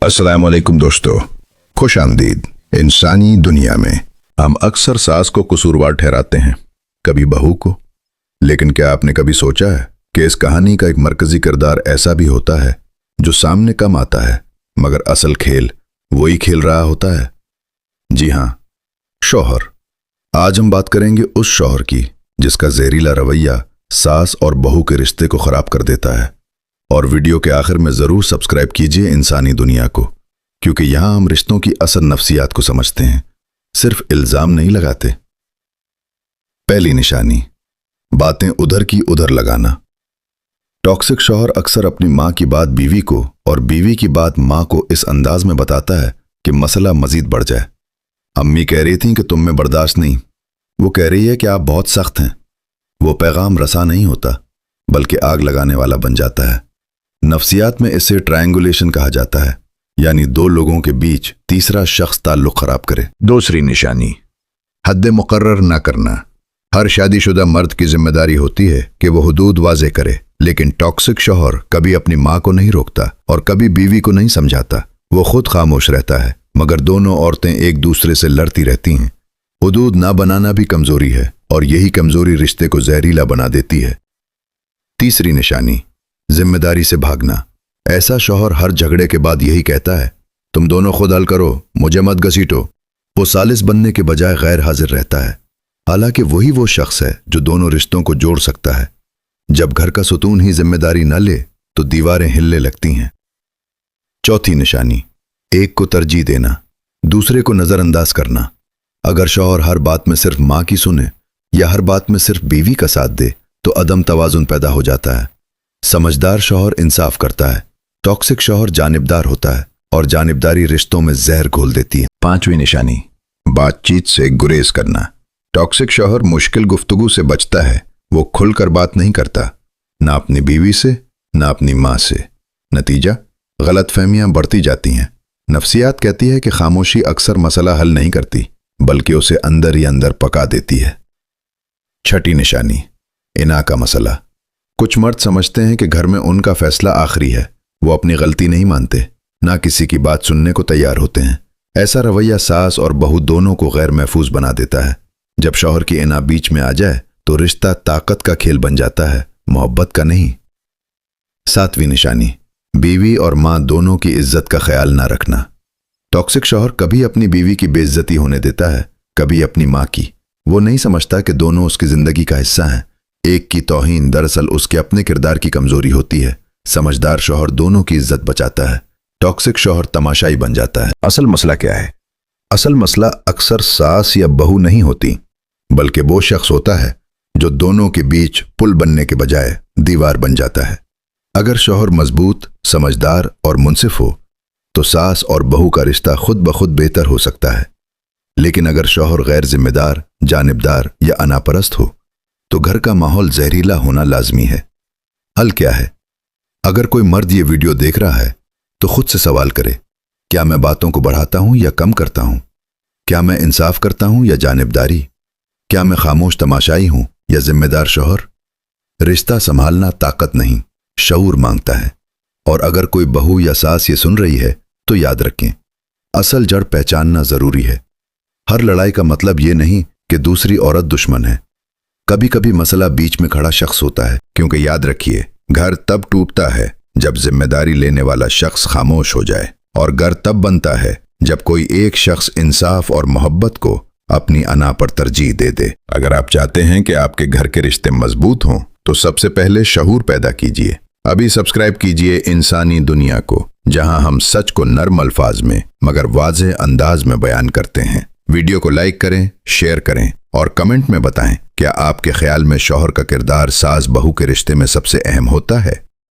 अस्सलाम वालेकुम दोस्तों, खुश आमदीद। इंसानी दुनिया में हम अक्सर सास को कसूरवार ठहराते हैं, कभी बहू को। लेकिन क्या आपने कभी सोचा है कि इस कहानी का एक मरकजी किरदार ऐसा भी होता है जो सामने कम आता है मगर असल खेल वही खेल रहा होता है? जी हाँ, शौहर। आज हम बात करेंगे उस शौहर की जिसका जहरीला रवैया सास और बहू के रिश्ते को खराब कर देता है। और वीडियो के आखिर में जरूर सब्सक्राइब कीजिए इंसानी दुनिया को, क्योंकि यहां हम रिश्तों की असल नफ्सियात को समझते हैं, सिर्फ इल्जाम नहीं लगाते। पहली निशानी, बातें उधर की उधर लगाना। टॉक्सिक शौहर अक्सर अपनी मां की बात बीवी को और बीवी की बात मां को इस अंदाज में बताता है कि मसला मजीद बढ़ जाए। अम्मी कह रही थी कि तुम में बर्दाश्त नहीं, वो कह रही है कि आप बहुत सख्त हैं। वो पैगाम रसा नहीं होता बल्कि आग लगाने वाला बन जाता है। नफ्सियात में इसे ट्रायंगुलेशन कहा जाता है, यानी दो लोगों के बीच तीसरा शख्स ताल्लुक खराब करे। दूसरी निशानी, हद मुकर्रर ना करना। हर शादीशुदा मर्द की जिम्मेदारी होती है कि वो हुदूद वाज़े करे, लेकिन टॉक्सिक शौहर कभी अपनी मां को नहीं रोकता और कभी बीवी को नहीं समझाता। वो खुद खामोश रहता है, मगर दोनों औरतें एक दूसरे से लड़ती रहती हैं। हुदूद ना बनाना भी कमजोरी है और यही कमजोरी रिश्ते को जहरीला बना देती है। तीसरी निशानी, जिम्मेदारी से भागना। ऐसा शौहर हर झगड़े के बाद यही कहता है, तुम दोनों खुद हल करो, मुझे मत घसीटो। वो सालिस बनने के बजाय गैर हाजिर रहता है, हालांकि वही वो शख्स है जो दोनों रिश्तों को जोड़ सकता है। जब घर का सुतून ही जिम्मेदारी न ले तो दीवारें हिलने लगती हैं। चौथी निशानी, एक को तरजीह देना, दूसरे को नजरअंदाज करना। अगर शौहर हर बात में सिर्फ मां की सुने या हर बात में सिर्फ बीवी का साथ दे तो अदम तवाजुन पैदा हो जाता है। समझदार शौहर इंसाफ करता है, टॉक्सिक शौहर जानिबदार होता है और जानिबदारी रिश्तों में जहर घोल देती है। पांचवी निशानी, बातचीत से गुरेज करना। टॉक्सिक शौहर मुश्किल गुफ्तगू से बचता है। वो खुलकर बात नहीं करता, ना अपनी बीवी से ना अपनी मां से। नतीजा, गलतफहमियां बढ़ती जाती हैं। नफ्सियात कहती है कि खामोशी अक्सर मसला हल नहीं करती बल्कि उसे अंदर ही अंदर पका देती है। छठी निशानी, इना का मसला। कुछ मर्द समझते हैं कि घर में उनका फैसला आखिरी है। वो अपनी गलती नहीं मानते, ना किसी की बात सुनने को तैयार होते हैं। ऐसा रवैया सास और बहू दोनों को गैर महफूज बना देता है। जब शौहर की इना बीच में आ जाए तो रिश्ता ताकत का खेल बन जाता है, मोहब्बत का नहीं। सातवीं निशानी, बीवी और मां दोनों की इज्जत का ख्याल ना रखना। टॉक्सिक शौहर कभी अपनी बीवी की बेइज्जती होने देता है, कभी अपनी मां की। वो नहीं समझता कि दोनों उसकी जिंदगी का हिस्सा हैं। एक की तौहीन दरअसल उसके अपने किरदार की कमजोरी होती है। समझदार शौहर दोनों की इज्जत बचाता है, टॉक्सिक शौहर तमाशाई बन जाता है। असल मसला क्या है? असल मसला अक्सर सास या बहू नहीं होती, बल्कि वो शख्स होता है जो दोनों के बीच पुल बनने के बजाय दीवार बन जाता है। अगर शौहर मजबूत, समझदार और मुनसिफ हो तो सास और बहू का रिश्ता खुद ब खुद बेहतर हो सकता है। लेकिन अगर शौहर गैर जिम्मेदार, जानिबदार या अनापरस्त हो तो घर का माहौल जहरीला होना लाजमी है। हल क्या है? अगर कोई मर्द ये वीडियो देख रहा है तो खुद से सवाल करे, क्या मैं बातों को बढ़ाता हूं या कम करता हूं? क्या मैं इंसाफ करता हूं या जानिबदारी? क्या मैं खामोश तमाशाई हूं या जिम्मेदार शौहर? रिश्ता संभालना ताकत नहीं, शऊर मांगता है। और अगर कोई बहू या सास ये सुन रही है तो याद रखें, असल जड़ पहचानना जरूरी है। हर लड़ाई का मतलब ये नहीं कि दूसरी औरत दुश्मन है। कभी कभी मसला बीच में खड़ा शख्स होता है, क्योंकि याद रखिए, घर तब टूटता है जब जिम्मेदारी लेने वाला शख्स खामोश हो जाए, और घर तब बनता है जब कोई एक शख्स इंसाफ और मोहब्बत को अपनी अना पर तरजीह दे दे। अगर आप चाहते हैं कि आपके घर के रिश्ते मजबूत हों तो सबसे पहले शऊर पैदा कीजिए। अभी सब्सक्राइब कीजिए इंसानी दुनिया को, जहां हम सच को नर्म अल्फाज में मगर वाज़ेह अंदाज में बयान करते हैं। वीडियो को लाइक करें, शेयर करें और कमेंट में बताएं, क्या आपके ख्याल में शौहर का किरदार सास बहू के रिश्ते में सबसे अहम होता है?